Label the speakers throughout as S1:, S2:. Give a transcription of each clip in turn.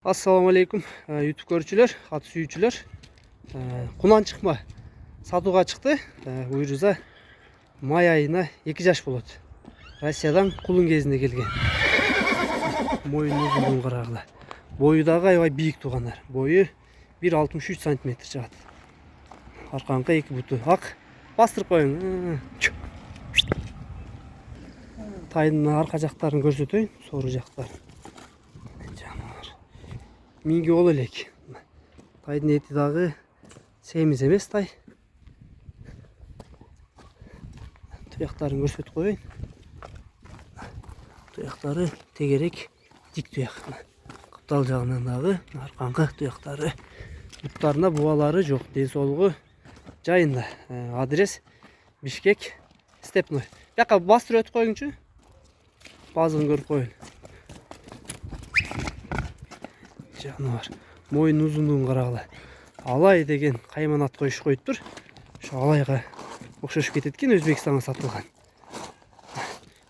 S1: Assalamu alaikum YouTube көрүүчүлөр, ат сүйүүчүлөр. Кунан чыкма сатууга чыкты. Уйруза май айына 2 жаш болот. Россиядан кулун кезинде келген. Мойнун узундугун карагыла. Бою дагы аябай бийик туугандар. Бою 1,63 см чыгат. Аркаңкы 2 буту ак. Бастырып коюң. Тайдын арка жактарын көрсөтөйүн, сору жактарын. Минги ол элек. Тайдын эти дагы семиз эмес тай. Туяктарын көрсөтүп коеюн. Туяктары тегерек, дик туяк. Кыптал жагынан дагы аркаңкы туяктары. Буттарында бубалары жок, ден соолугу жайында. Адрес Бишкек, Степной. Бияка бастырып өтүп коюңчу. Базыгын көрүп коеюн. Жануар. Мойнун узундугун карагыла. Алай деген кайман ат коюш коюптур. Ошо алайга окшошуп кетет экен, Өзбекстанга сатылган.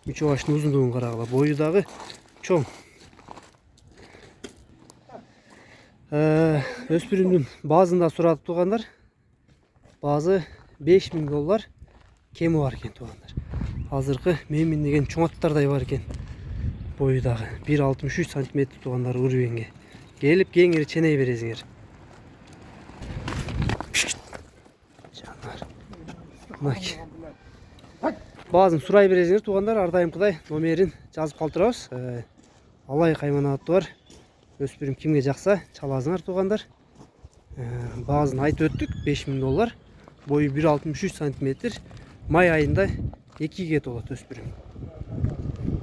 S1: Үчү баштын узундугун карагыла. Бою дагы чоң. Өспүрүмдүн баазында сурап туугандар. Баазы $5000 кеми бар экен туугандар. Азыркы менин деген чоң аттардай бар экен. Бою дагы 1,63 см туугандар уровенге. Gelip kengiri çeneyi verezingер. Жанар. Баазын сурай березingер туугандар, ардайымкыдай номерин жазып калтырабыз. Алай кайман аты бар. Өспүрүм кимге жакса чалазыңар туугандар. Баазын айтып өттүк, $5000. Бою 1,63 см. Май айында 2 кет болот өспүрүм.